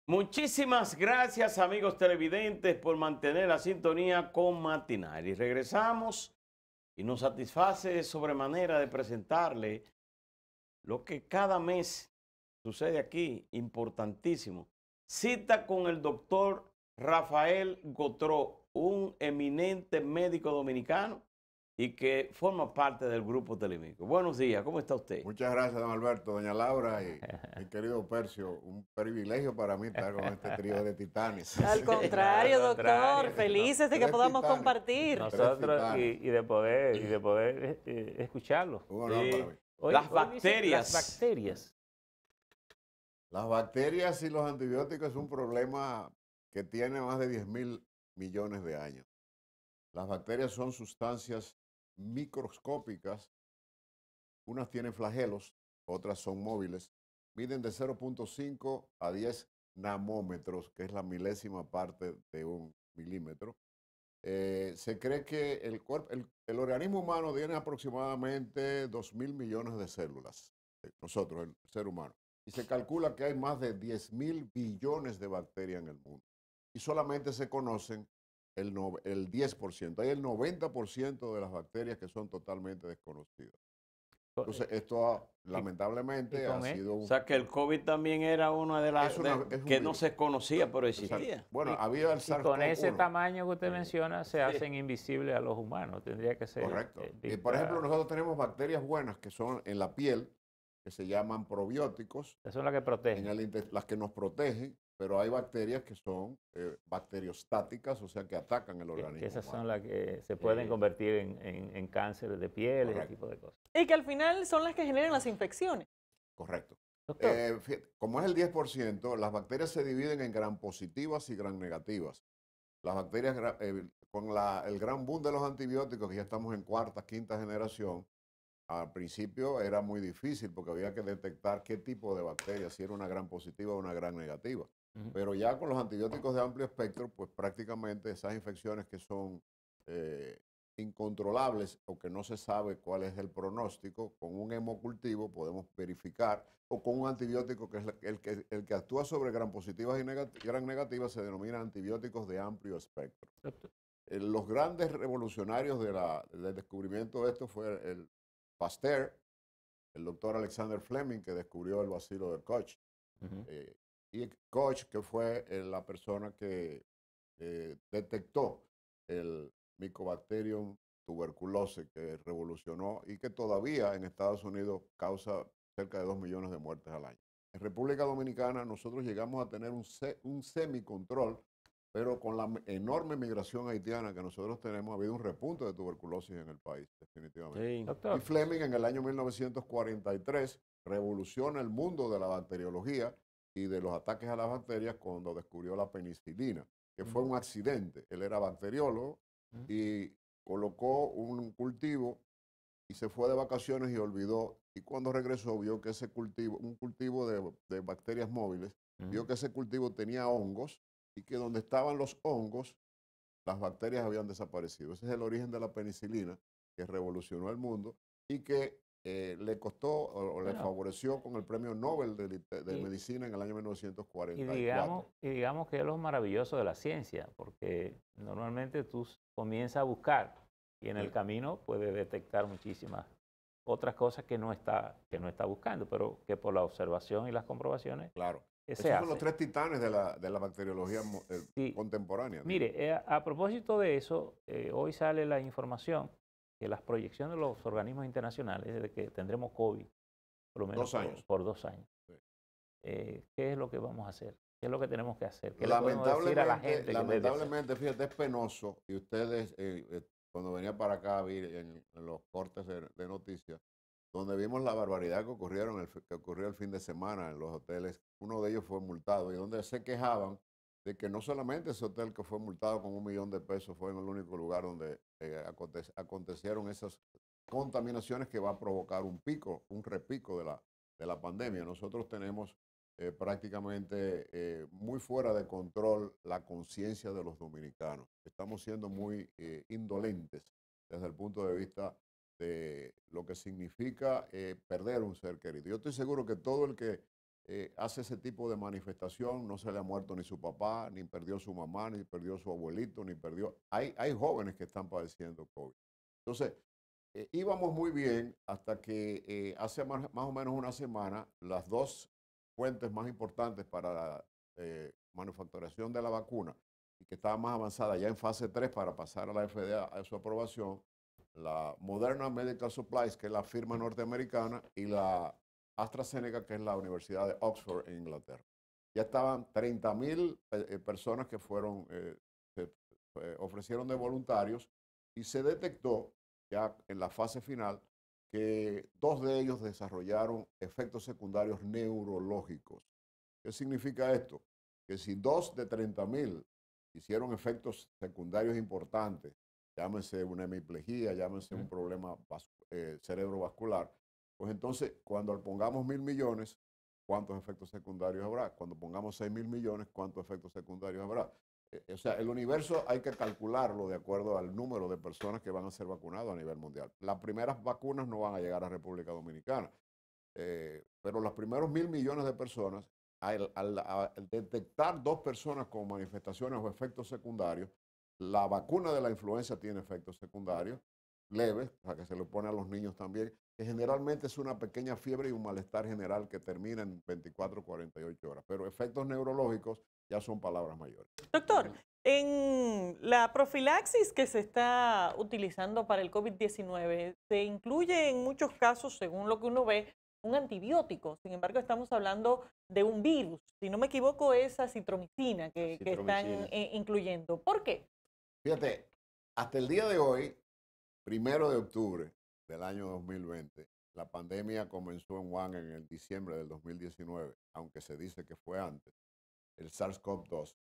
Muchísimas gracias, amigos televidentes, por mantener la sintonía con Matinal. Y regresamos y nos satisface sobremanera de presentarle lo que cada mes sucede aquí, importantísimo. Cita con el doctor Rafael Gotró, un eminente médico dominicano y que forma parte del grupo Telemico. Buenos días, ¿cómo está usted? Muchas gracias, don Alberto, doña Laura y mi querido Percio. Un privilegio para mí estar con este trío de titanes. Al contrario, Al doctor, contrario. felices de que Tres podamos titanes. compartir. Nosotros titanes. y de poder escucharlo. Un honor para mí. Las Dice bacterias. las bacterias. Las bacterias y los antibióticos es un problema que tiene más de 10.000 millones de años. Las bacterias son sustancias microscópicas. Unas tienen flagelos, otras son móviles. Miden de 0.5 a 10 namómetros, que es la milésima parte de un milímetro. Se cree que el organismo humano tiene aproximadamente 2.000 millones de células, nosotros, el ser humano. Y se calcula que hay más de 10.000 billones de bacterias en el mundo. Y solamente se conocen el 10%. Hay el 90% de las bacterias que son totalmente desconocidas. Entonces, esto lamentablemente ha sido O sea que el COVID también era una de las es un que no virus. se conocía, pero existía. Bueno, había el Y con ese SARS-CoV-1. tamaño que usted menciona, se hacen invisibles a los humanos. Tendría que ser. Correcto. Y por ejemplo, nosotros tenemos bacterias buenas que son en la piel, que se llaman probióticos, Esas son las que protegen. las que nos protegen, pero hay bacterias que son bacteriostáticas, o sea, que atacan el organismo. Que esas humano. son las que se pueden convertir en cánceres de piel, ese tipo de cosas. Y que al final son las que generan las infecciones. Correcto. Doctor, Como es el 10%, las bacterias se dividen en gram positivas y gram negativas. Las bacterias, con el gran boom de los antibióticos, que ya estamos en cuarta, quinta generación, al principio era muy difícil porque había que detectar qué tipo de bacteria, si era una gram positiva o una gram negativa. Pero ya con los antibióticos de amplio espectro, pues prácticamente esas infecciones que son incontrolables o que no se sabe cuál es el pronóstico, con un hemocultivo podemos verificar, o con un antibiótico que es el que actúa sobre gram positivas y gram negativas, se denomina antibióticos de amplio espectro. doctor. Los grandes revolucionarios del descubrimiento de esto fue el Pasteur, el doctor Alexander Fleming, que descubrió el bacilo de Koch. Y Koch, que fue la persona que detectó el Mycobacterium tuberculosis, que revolucionó y que todavía en Estados Unidos causa cerca de 2 millones de muertes al año. En República Dominicana nosotros llegamos a tener un semicontrol, pero con la enorme migración haitiana que nosotros tenemos, ha habido un repunte de tuberculosis en el país, definitivamente. Sí. Y Doctor, Fleming en el año 1943 revoluciona el mundo de la bacteriología y de los ataques a las bacterias cuando descubrió la penicilina, que fue un accidente. Él era bacteriólogo y colocó un cultivo y se fue de vacaciones y olvidó. Y cuando regresó vio que ese cultivo, un cultivo de bacterias móviles, vio que ese cultivo tenía hongos y que donde estaban los hongos, las bacterias habían desaparecido. Ese es el origen de la penicilina, que revolucionó el mundo y que le costó o le favoreció con el premio Nobel de Medicina en el año 1944. y digamos que es lo maravilloso de la ciencia, porque normalmente tú comienzas a buscar y en el camino puedes detectar muchísimas otras cosas que no está buscando, pero que por la observación y las comprobaciones Claro. Esos se son los hace. tres titanes de la bacteriología Sí. contemporánea. Mire, a propósito de eso, hoy sale la información que las proyecciones de los organismos internacionales es de que tendremos COVID por lo menos 2 años. por 2 años. Sí. ¿Qué es lo que vamos a hacer? ¿Qué es lo que tenemos que hacer? ¿Qué le podemos decir a la gente? Lamentablemente, fíjate, es penoso. Y ustedes, cuando venía para acá, vi en los cortes de noticias, donde vimos la barbaridad que ocurrió el fin de semana en los hoteles. Uno de ellos fue multado y donde se quejaban de que no solamente ese hotel que fue multado con 1 millón de pesos fue en el único lugar donde acontecieron esas contaminaciones que va a provocar un pico, un repico de la pandemia. Nosotros tenemos prácticamente muy fuera de control la conciencia de los dominicanos. Estamos siendo muy indolentes desde el punto de vista de lo que significa perder un ser querido. Yo estoy seguro que todo el que hace ese tipo de manifestación, no se le ha muerto ni su papá, ni perdió su mamá, ni perdió su abuelito, ni perdió... Hay jóvenes que están padeciendo COVID. Entonces, íbamos muy bien hasta que hace más o menos una semana, las dos fuentes más importantes para la manufacturación de la vacuna y que estaba más avanzada ya en fase 3 para pasar a la FDA a su aprobación, la Moderna Medical Supplies, que es la firma norteamericana, y la AstraZeneca, que es la Universidad de Oxford en Inglaterra. Ya estaban 30,000 personas que fueron, se ofrecieron de voluntarios y se detectó ya en la fase final que 2 de ellos desarrollaron efectos secundarios neurológicos. ¿Qué significa esto? Que si 2 de 30,000 hicieron efectos secundarios importantes, llámese una hemiplegia, llámese un problema cerebrovascular, pues entonces cuando pongamos 1.000 millones, ¿cuántos efectos secundarios habrá? Cuando pongamos 6.000 millones, ¿cuántos efectos secundarios habrá? O sea, el universo hay que calcularlo de acuerdo al número de personas que van a ser vacunadas a nivel mundial. Las primeras vacunas no van a llegar a República Dominicana, pero los primeros 1.000 millones de personas, al detectar 2 personas con manifestaciones o efectos secundarios, la vacuna de la influenza tiene efectos secundarios leves, o sea, que se le pone a los niños también, que generalmente es una pequeña fiebre y un malestar general que termina en 24 o 48 horas, pero efectos neurológicos ya son palabras mayores. Doctor, en la profilaxis que se está utilizando para el COVID-19, se incluye en muchos casos, según lo que uno ve, un antibiótico. Sin embargo, estamos hablando de un virus. Si no me equivoco, es acitromicina que están incluyendo. ¿Por qué? Fíjate, hasta el día de hoy, 1 de octubre del año 2020, la pandemia comenzó en Wuhan en el diciembre del 2019, aunque se dice que fue antes, el SARS-CoV-2.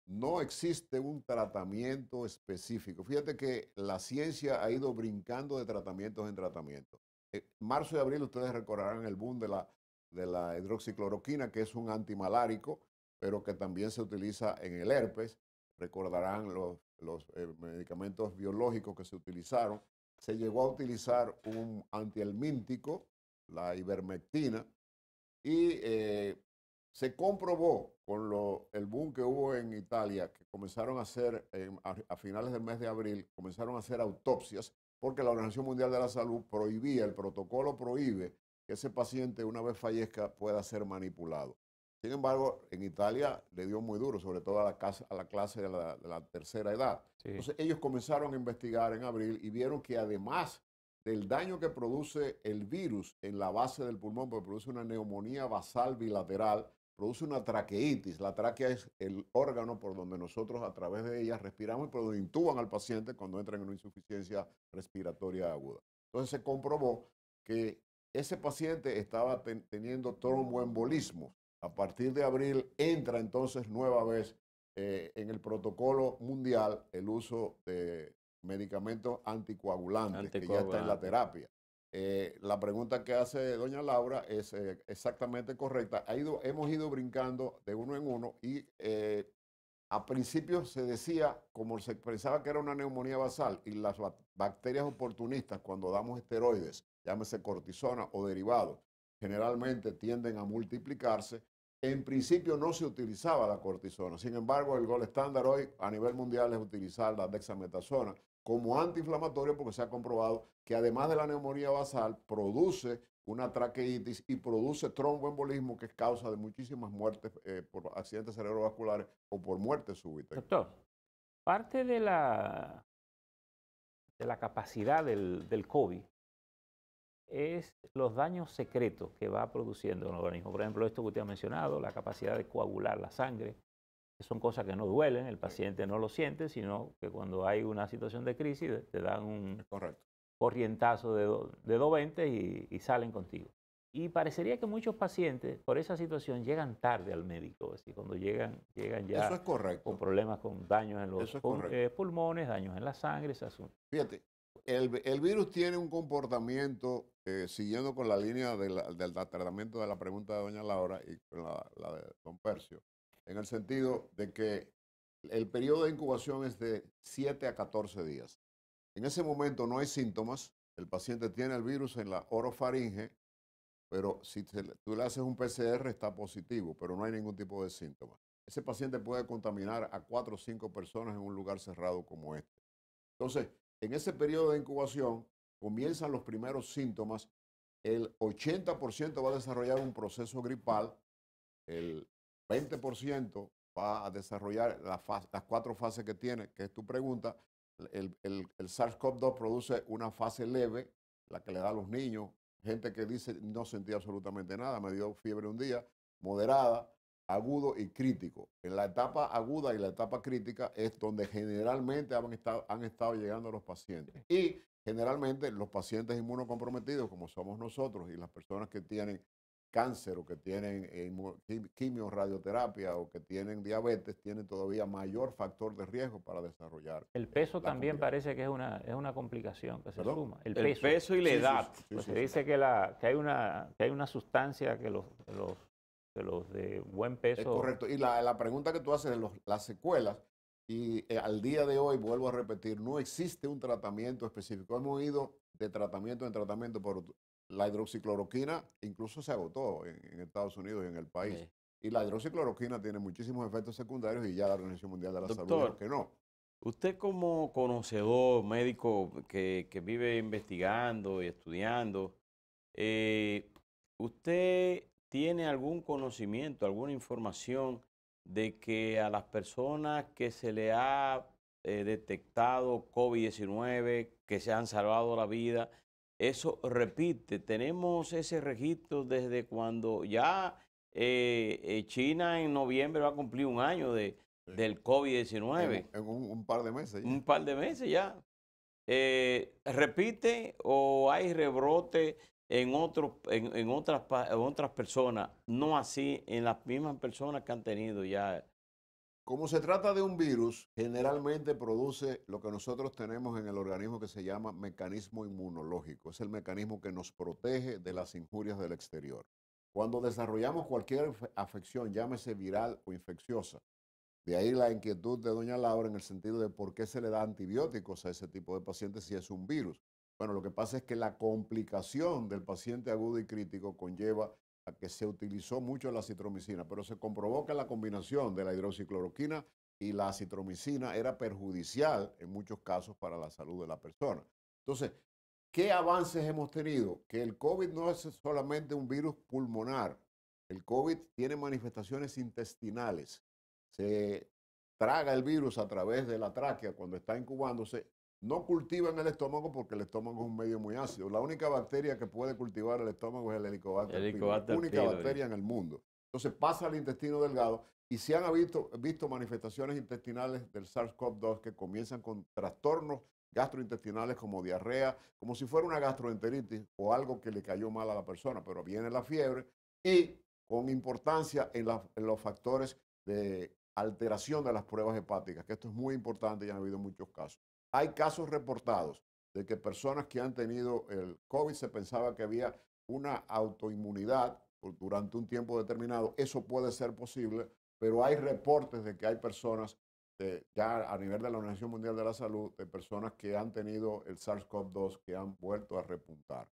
No existe un tratamiento específico. Fíjate que la ciencia ha ido brincando de tratamientos en tratamientos. En marzo y abril ustedes recordarán el boom de la hidroxicloroquina, que es un antimalárico, pero que también se utiliza en el herpes. Recordarán los medicamentos biológicos que se utilizaron. Se llegó a utilizar un antihelmíntico, la ivermectina, y se comprobó con el boom que hubo en Italia, que comenzaron a hacer, a finales del mes de abril, comenzaron a hacer autopsias, porque la Organización Mundial de la Salud prohibía, el protocolo prohíbe que ese paciente una vez fallezca pueda ser manipulado. Sin embargo, en Italia le dio muy duro, sobre todo a la clase de la tercera edad. Sí. Entonces ellos comenzaron a investigar en abril y vieron que además del daño que produce el virus en la base del pulmón, porque produce una neumonía basal bilateral, produce una traqueitis. La tráquea es el órgano por donde nosotros a través de ella respiramos y por donde intuban al paciente cuando entra en una insuficiencia respiratoria aguda. Entonces se comprobó que ese paciente estaba teniendo tromboembolismos. A partir de abril entra entonces nueva vez en el protocolo mundial el uso de medicamentos anticoagulantes, que ya está en la terapia. La pregunta que hace doña Laura es exactamente correcta. Hemos ido brincando de uno en uno y a principio se decía, como se pensaba que era una neumonía basal y las bacterias oportunistas cuando damos esteroides, llámese cortisona o derivados, generalmente tienden a multiplicarse. En principio no se utilizaba la cortisona. Sin embargo, el gold estándar hoy a nivel mundial es utilizar la dexametasona como antiinflamatorio porque se ha comprobado que además de la neumonía basal produce una traqueitis y produce tromboembolismo, que es causa de muchísimas muertes por accidentes cerebrovasculares o por muerte súbita. Doctor, parte de la capacidad del COVID es los daños secretos que va produciendo en el organismo. Por ejemplo, esto que usted ha mencionado, la capacidad de coagular la sangre, que son cosas que no duelen, el paciente no lo siente, sino que cuando hay una situación de crisis te dan un corrientazo de 220 y salen contigo. Y parecería que muchos pacientes por esa situación llegan tarde al médico, así cuando llegan ya Eso es correcto. con problemas, con daños en los pulmones, daños en la sangre, ese asunto. Fíjate, el virus tiene un comportamiento, siguiendo con la línea del tratamiento de la pregunta de doña Laura y con la de don Percio, en el sentido de que el periodo de incubación es de 7 a 14 días. En ese momento no hay síntomas, el paciente tiene el virus en la orofaringe, pero si tú le haces un PCR está positivo, pero no hay ningún tipo de síntoma. Ese paciente puede contaminar a 4 o 5 personas en un lugar cerrado como este. Entonces, en ese periodo de incubación comienzan los primeros síntomas. El 80% va a desarrollar un proceso gripal, el 20% va a desarrollar las 4 fases que tiene, que es tu pregunta. El SARS-CoV-2 produce una fase leve, la que le da a los niños, gente que dice no sentía absolutamente nada, me dio fiebre un día, moderada, agudo y crítico. En la etapa aguda y la etapa crítica es donde generalmente han estado llegando los pacientes. Y generalmente los pacientes inmunocomprometidos, como somos nosotros, y las personas que tienen cáncer o que tienen quimio, radioterapia o que tienen diabetes, tienen todavía mayor factor de riesgo para desarrollar. El peso también parece que es una complicación que se suma. El peso y la edad. Pues se dice que hay una sustancia que los de buen peso. Es correcto. Y la pregunta que tú haces de las secuelas, y al día de hoy, vuelvo a repetir, no existe un tratamiento específico. Hemos ido de tratamiento en tratamiento, pero la hidroxicloroquina incluso se agotó en Estados Unidos y en el país. Sí. Y la hidroxicloroquina tiene muchísimos efectos secundarios y ya la Organización Mundial de la Salud Doctor, dijo que no. Usted como conocedor, médico que vive investigando y estudiando, ¿usted tiene algún conocimiento, alguna información de que a las personas que se le ha detectado COVID-19, que se han salvado la vida, eso repite? Tenemos ese registro desde cuando ya China en noviembre va a cumplir un año del COVID-19. En un par de meses. Ya. Un par de meses ya. ¿Repite o hay rebrote en otras personas? No así en las mismas personas que han tenido ya. Como se trata de un virus, generalmente produce lo que nosotros tenemos en el organismo que se llama mecanismo inmunológico. Es el mecanismo que nos protege de las injurias del exterior. Cuando desarrollamos cualquier afección, llámese viral o infecciosa, de ahí la inquietud de doña Laura en el sentido de por qué se le da antibióticos a ese tipo de pacientes si es un virus. Bueno, lo que pasa es que la complicación del paciente agudo y crítico conlleva a que se utilizó mucho la acitromicina, pero se comprobó que la combinación de la hidroxicloroquina y la acitromicina era perjudicial en muchos casos para la salud de la persona. Entonces, ¿qué avances hemos tenido? Que el COVID no es solamente un virus pulmonar. El COVID tiene manifestaciones intestinales. Se traga el virus a través de la tráquea cuando está incubándose. No cultiva en el estómago porque el estómago es un medio muy ácido. La única bacteria que puede cultivar el estómago es el Helicobacter pylori, la única bacteria en el mundo. Entonces pasa al intestino delgado y se han visto manifestaciones intestinales del SARS-CoV-2 que comienzan con trastornos gastrointestinales como diarrea, como si fuera una gastroenteritis o algo que le cayó mal a la persona, pero viene la fiebre y con importancia en los factores de alteración de las pruebas hepáticas, que esto es muy importante y han habido muchos casos. Hay casos reportados de que personas que han tenido el COVID se pensaba que había una autoinmunidad durante un tiempo determinado. Eso puede ser posible, pero hay reportes de que hay personas, ya a nivel de la Organización Mundial de la Salud, de personas que han tenido el SARS-CoV-2 que han vuelto a repuntar.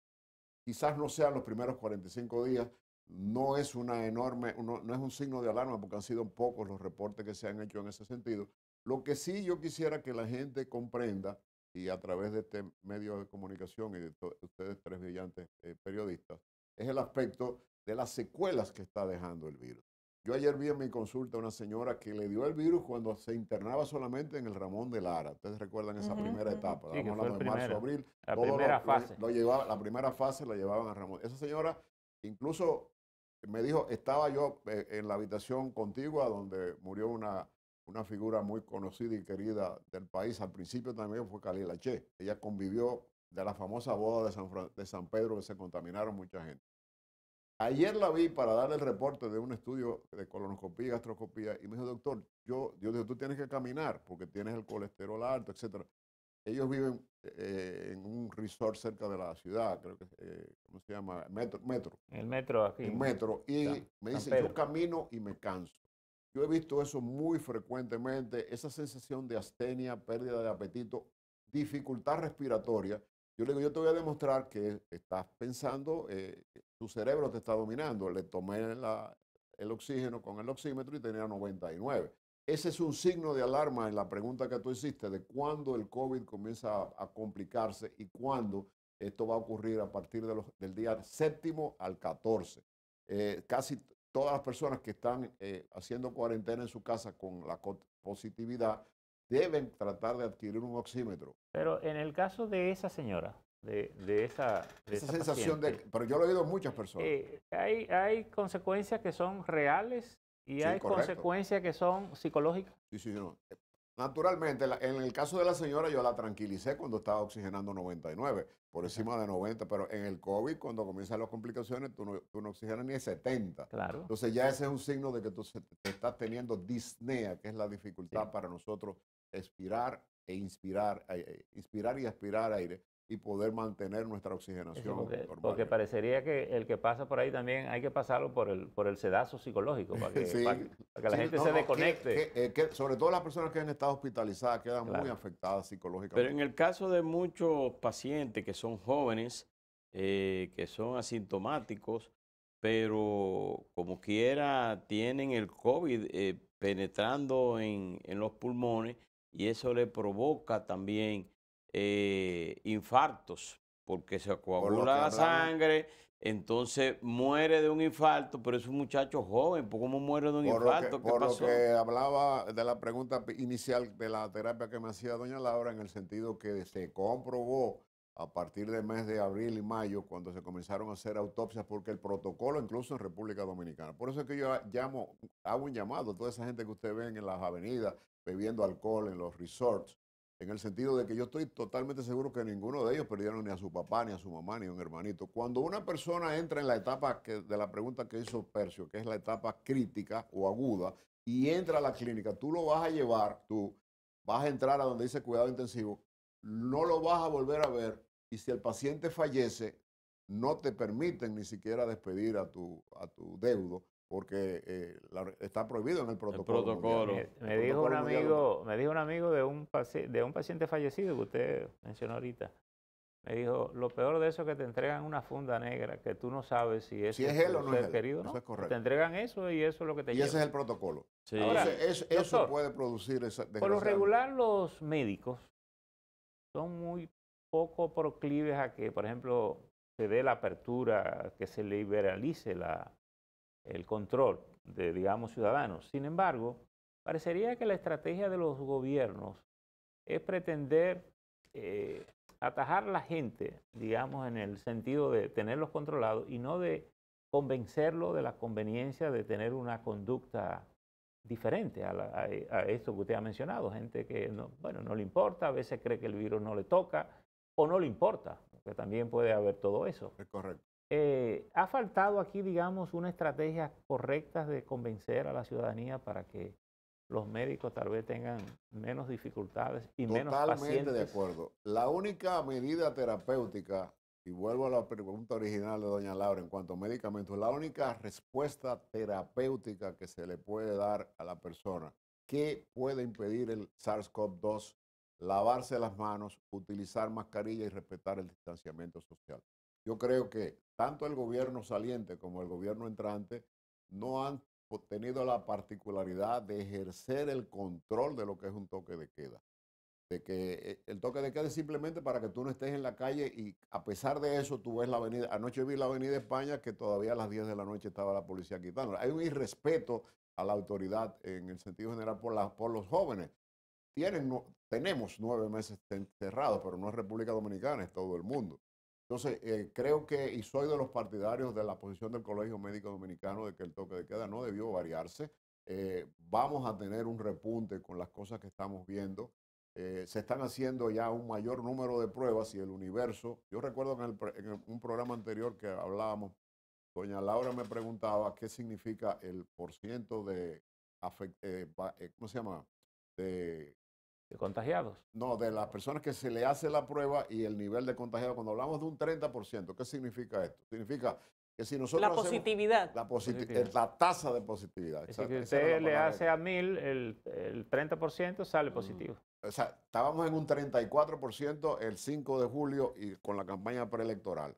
Quizás no sean los primeros 45 días, no es no es un signo de alarma porque han sido pocos los reportes que se han hecho en ese sentido. Lo que sí yo quisiera que la gente comprenda, y a través de este medio de comunicación y de ustedes tres brillantes periodistas, es el aspecto de las secuelas que está dejando el virus. Yo ayer vi en mi consulta una señora que le dio el virus cuando se internaba solamente en el Ramón de Lara. Ustedes recuerdan esa primera etapa. Sí, Estamos hablando de marzo, abril. La primera fase. La primera fase la llevaban a Ramón. Esa señora incluso me dijo, estaba yo en la habitación contigua donde murió una figura muy conocida y querida del país. Al principio también fue Kalila Che. Ella convivió de la famosa boda de San Pedro que se contaminaron mucha gente. Ayer la vi para darle el reporte de un estudio de colonoscopía y gastroscopía y me dijo, doctor, yo dije, tú tienes que caminar porque tienes el colesterol alto, etc. Ellos viven en un resort cerca de la ciudad, creo que, ¿cómo se llama? Metro. El metro aquí. El metro. Y me dice, yo camino y me canso. Yo he visto eso muy frecuentemente, esa sensación de astenia, pérdida de apetito, dificultad respiratoria. Yo le digo, yo te voy a demostrar que estás pensando, tu cerebro te está dominando. Le tomé el oxígeno con el oxímetro y tenía 99. Ese es un signo de alarma en la pregunta que tú hiciste de cuándo el COVID comienza a complicarse y cuándo esto va a ocurrir a partir del día 7º al 14. Casi todas las personas que están haciendo cuarentena en su casa con la positividad deben tratar de adquirir un oxímetro. Pero en el caso de esa señora, de esa sensación paciente, pero yo lo he oído en muchas personas. hay consecuencias que son reales y Sí, hay correcto. consecuencias que son psicológicas. Sí, no. Naturalmente, en el caso de la señora, yo la tranquilicé cuando estaba oxigenando 99, por encima de 90, pero en el COVID, cuando comienzan las complicaciones, tú no oxigenas ni 70. Claro. Entonces ya ese es un signo de que tú te estás teniendo disnea, que es la dificultad para nosotros expirar e inspirar, inspirar y aspirar aire y poder mantener nuestra oxigenación normal. Porque parecería que el que pasa por ahí también hay que pasarlo por el sedazo psicológico para que, Sí, para que la gente no, se desconecte. sobre todo las personas que han estado hospitalizadas quedan muy afectadas psicológicamente. Pero en el caso de muchos pacientes que son jóvenes, que son asintomáticos, pero como quiera tienen el COVID penetrando en los pulmones y eso le provoca también infartos, porque se coagula la sangre, entonces muere de un infarto, pero es un muchacho joven, ¿cómo muere de un infarto? Por lo que hablaba de la pregunta inicial de la terapia que me hacía doña Laura, en el sentido que se comprobó a partir del mes de abril y mayo, cuando se comenzaron a hacer autopsias, porque el protocolo incluso en República Dominicana. Por eso es que yo hago un llamado a toda esa gente que usted ven en las avenidas bebiendo alcohol en los resorts, en el sentido de que yo estoy totalmente seguro que ninguno de ellos perdieron ni a su papá, ni a su mamá, ni a un hermanito. Cuando una persona entra en la etapa de la pregunta que hizo Percio, que es la etapa crítica o aguda, y entra a la clínica, tú lo vas a llevar, tú vas a entrar a donde dice cuidado intensivo, no lo vas a volver a ver, y si el paciente fallece, no te permiten ni siquiera despedir a tu deudo, porque está prohibido en el protocolo. Me dijo un amigo de un paciente fallecido que usted mencionó ahorita. Me dijo, lo peor de eso es que te entregan una funda negra que tú no sabes si es él o no es él. Querido, eso ¿no? es correcto. Te entregan eso y eso es lo que te lleva. Y ese es el protocolo. Sí. Ahora, eso puede producir esa por lo regular, los médicos son muy poco proclives a que, por ejemplo, se dé la apertura, que se liberalice el control de, digamos, ciudadanos. Sin embargo, parecería que la estrategia de los gobiernos es pretender atajar a la gente, digamos, en el sentido de tenerlos controlados y no de convencerlo de la conveniencia de tener una conducta diferente a esto que usted ha mencionado. Gente que no le importa, a veces cree que el virus no le toca o no le importa, porque también puede haber todo eso. Es correcto. ¿Ha faltado aquí, digamos, una estrategia correcta de convencer a la ciudadanía para que los médicos tal vez tengan menos dificultades y menos pacientes? Totalmente de acuerdo. La única medida terapéutica, y vuelvo a la pregunta original de doña Laura en cuanto a medicamentos, la única respuesta terapéutica que se le puede dar a la persona que puede impedir el SARS-CoV-2, lavarse las manos, utilizar mascarilla y respetar el distanciamiento social. Yo creo que tanto el gobierno saliente como el gobierno entrante no han tenido la particularidad de ejercer el control de lo que es un toque de queda. De que el toque de queda es simplemente para que tú no estés en la calle y a pesar de eso tú ves la avenida. Anoche vi la avenida España que todavía a las 10 de la noche estaba la policía quitándola. Hay un irrespeto a la autoridad en el sentido general por los jóvenes. Tenemos 9 meses encerrados, pero no es República Dominicana, es todo el mundo. Entonces, creo que, y soy de los partidarios de la posición del Colegio Médico Dominicano de que el toque de queda no debió variarse. Vamos a tener un repunte con las cosas que estamos viendo. Se están haciendo ya un mayor número de pruebas y el universo. Yo recuerdo que en un programa anterior que hablábamos, doña Laura me preguntaba qué significa el % de, ¿cómo se llama? ¿De contagiados? No, de las personas que se le hace la prueba y el nivel de contagiado. Cuando hablamos de un 30%, ¿qué significa esto? Significa que si nosotros La hacemos positividad. la tasa de positividad. Es decir, exacto, que esa era usted la le palabra hace a 1000, el 30% sale positivo. O sea, estábamos en un 34% el 5 de julio y con la campaña preelectoral.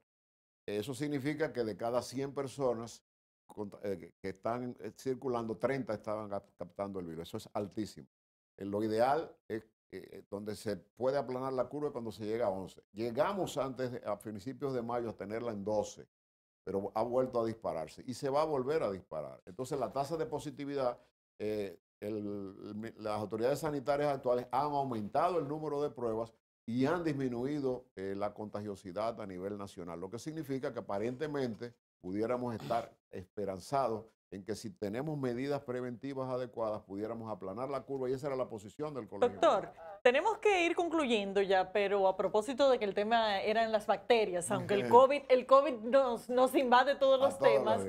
Eso significa que de cada 100 personas que están circulando, 30 estaban captando el virus. Eso es altísimo. Lo ideal es donde se puede aplanar la curva cuando se llega a 11. Llegamos a principios de mayo a tenerla en 12, pero ha vuelto a dispararse y se va a volver a disparar. Entonces la tasa de positividad, las autoridades sanitarias actuales han aumentado el número de pruebas y han disminuido la contagiosidad a nivel nacional, lo que significa que aparentemente pudiéramos estar esperanzados en que si tenemos medidas preventivas adecuadas pudiéramos aplanar la curva, y esa era la posición del colegio. Doctor, tenemos que ir concluyendo ya, pero a propósito de que el tema eran las bacterias, aunque el COVID nos invade todos los temas,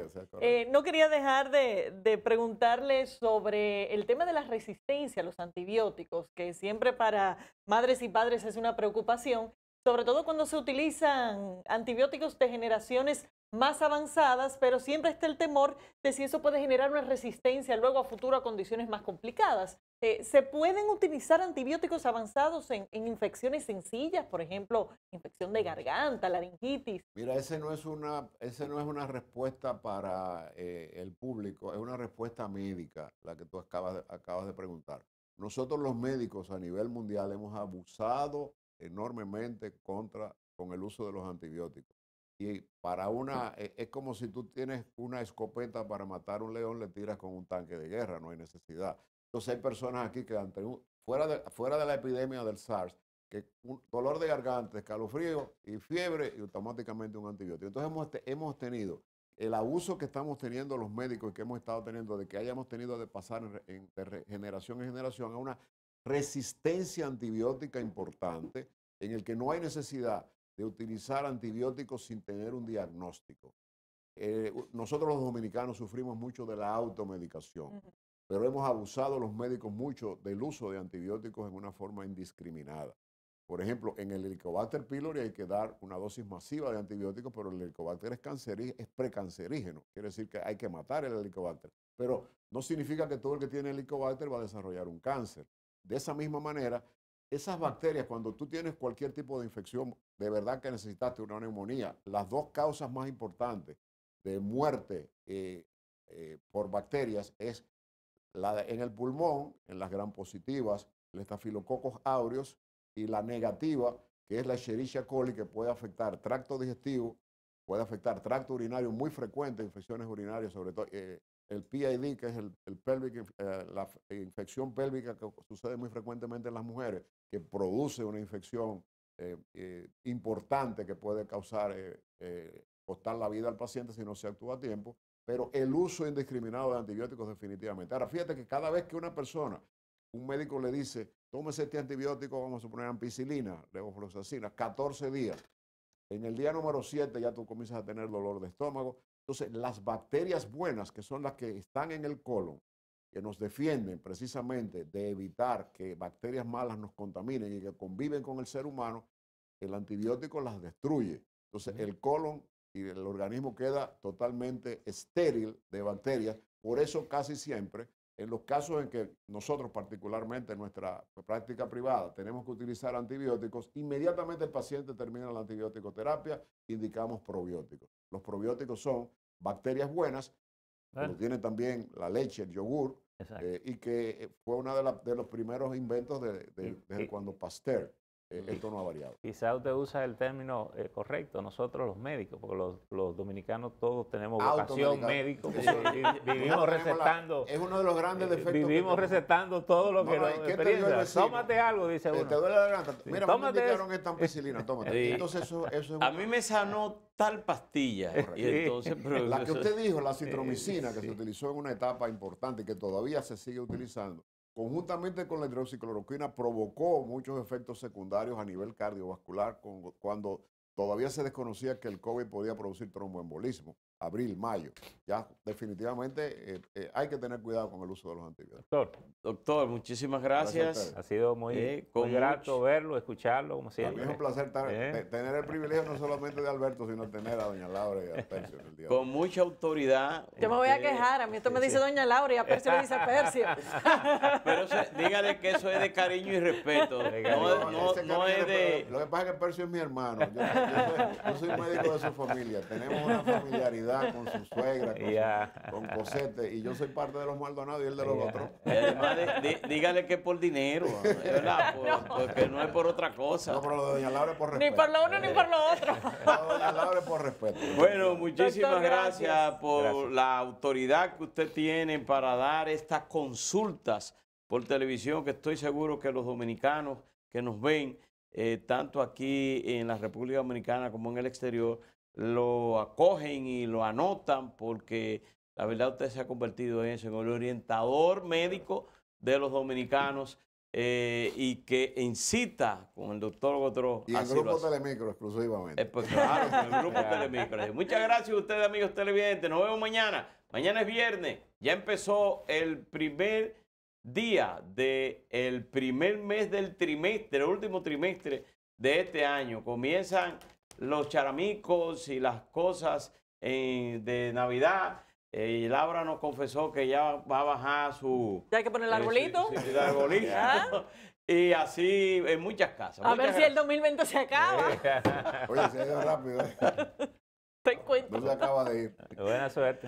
no quería dejar de preguntarle sobre el tema de la resistencia a los antibióticos, que siempre para madres y padres es una preocupación, sobre todo cuando se utilizan antibióticos de generaciones más avanzadas, pero siempre está el temor de si eso puede generar una resistencia luego a futuro a condiciones más complicadas. ¿Se pueden utilizar antibióticos avanzados en infecciones sencillas, por ejemplo, infección de garganta, laringitis? Mira, ese no es una respuesta para el público, es una respuesta médica, la que tú acabas de preguntar. Nosotros los médicos a nivel mundial hemos abusado enormemente con el uso de los antibióticos. Y es como si tú tienes una escopeta para matar un león, le tiras con un tanque de guerra, no hay necesidad. Entonces hay personas aquí que fuera de la epidemia del SARS, que un dolor de garganta, escalofrío y fiebre y automáticamente un antibiótico. Entonces hemos tenido el abuso que estamos teniendo los médicos y que hemos estado teniendo de que hayamos tenido de pasar de generación en generación a una resistencia antibiótica importante en el que no hay necesidad de utilizar antibióticos sin tener un diagnóstico. Nosotros los dominicanos sufrimos mucho de la automedicación, pero hemos abusado los médicos mucho del uso de antibióticos en una forma indiscriminada. Por ejemplo, en el Helicobacter pylori hay que dar una dosis masiva de antibióticos, pero el Helicobacter es precancerígeno. Quiere decir que hay que matar el Helicobacter. Pero no significa que todo el que tiene Helicobacter va a desarrollar un cáncer. De esa misma manera, esas bacterias, cuando tú tienes cualquier tipo de infección, de verdad que necesitaste una neumonía, las dos causas más importantes de muerte por bacterias es en el pulmón, en las gram positivas, el Staphylococcus aureus, y la negativa, que es la Escherichia coli, que puede afectar tracto digestivo, puede afectar tracto urinario, muy frecuente, infecciones urinarias, sobre todo el PID, que es la infección pélvica que sucede muy frecuentemente en las mujeres, que produce una infección importante que puede costar la vida al paciente si no se actúa a tiempo, pero el uso indiscriminado de antibióticos definitivamente. Ahora, fíjate que cada vez que un médico le dice, tómese este antibiótico, vamos a suponer ampicilina, levofloxacina, 14 días. En el día número 7 ya tú comienzas a tener dolor de estómago. Entonces, las bacterias buenas, que son las que están en el colon, que nos defienden precisamente de evitar que bacterias malas nos contaminen y que conviven con el ser humano, el antibiótico las destruye. Entonces, el colon y el organismo queda totalmente estéril de bacterias. Por eso casi siempre, en los casos en que nosotros particularmente en nuestra práctica privada tenemos que utilizar antibióticos, inmediatamente el paciente termina la antibiótico-terapia, indicamos probióticos. Los probióticos son bacterias buenas, pero tienen también la leche, el yogur, y que fue uno de los primeros inventos desde cuando Pasteur. Esto no ha variado. Quizá usted usa el término correcto, nosotros los médicos, porque los dominicanos todos tenemos vocación médico, vivimos recetando. Es uno de los grandes defectos. Vivimos recetando todo lo que nos experiencia. Tómate algo, dice uno. Te duele la garganta. Mira, me indicaron esta ampicilina, tómate. Entonces eso es a mí me sanó tal pastilla. Y entonces, la que usted dijo, la citromicina, que se utilizó en una etapa importante y que todavía se sigue utilizando, conjuntamente con la hidroxicloroquina, provocó muchos efectos secundarios a nivel cardiovascular cuando todavía se desconocía que el COVID podía producir tromboembolismo. abril, mayo. Ya definitivamente hay que tener cuidado con el uso de los antibióticos. Doctor, Doctor, muchísimas Gracias a gracias. ustedes. ha sido muy, con muy grato mucho- verlo, escucharlo, como Para mí siempre. es un placer tener el privilegio no solamente de Alberto, sino tener a doña Laura y a Percio en el día de hoy. Con mucha autoridad. Yo me voy a usted- quejar, a mí esto me dice doña Laura y a Percio le dice Percio. Pero dígale que eso es de cariño y respeto. Ese No cariño, es de... Lo que pasa es que Percio es mi hermano. Yo soy médico de su familia. Tenemos una familiaridad con su suegra, con Cosete, y yo soy parte de los Maldonados y él de los otros. Y además, dígale que es por dinero, ¿verdad? Porque no es por otra cosa. No, pero lo de doña Laura es por Ni respeto. por lo uno ni por lo otro. Lo de doña Laura es por respeto. Bueno, muchísimas Doctor, gracias gracias. por Gracias. la autoridad que usted tiene para dar estas consultas por televisión, que estoy seguro que los dominicanos que nos ven, tanto aquí en la República Dominicana como en el exterior, lo acogen y lo anotan, porque la verdad usted se ha convertido en eso, en el orientador médico de los dominicanos, y que incita con el doctor Gotro. Y el grupo Telemicro exclusivamente. Pues claro, con el grupo Telemicro. Muchas gracias a ustedes, amigos televidentes. Nos vemos mañana. Mañana es viernes. Ya empezó el primer día del primer mes del trimestre, el último trimestre de este año. Comienzan los charamicos y las cosas de Navidad. Y Laura nos confesó que ya va a bajar su... Ya hay que poner el arbolito. el arbolito. ¿Ah? Y así en muchas casas. A ver Muchas si el 2020 se acaba. Oye, se ha ido rápido. Te cuento. No se acaba de ir. Buena suerte.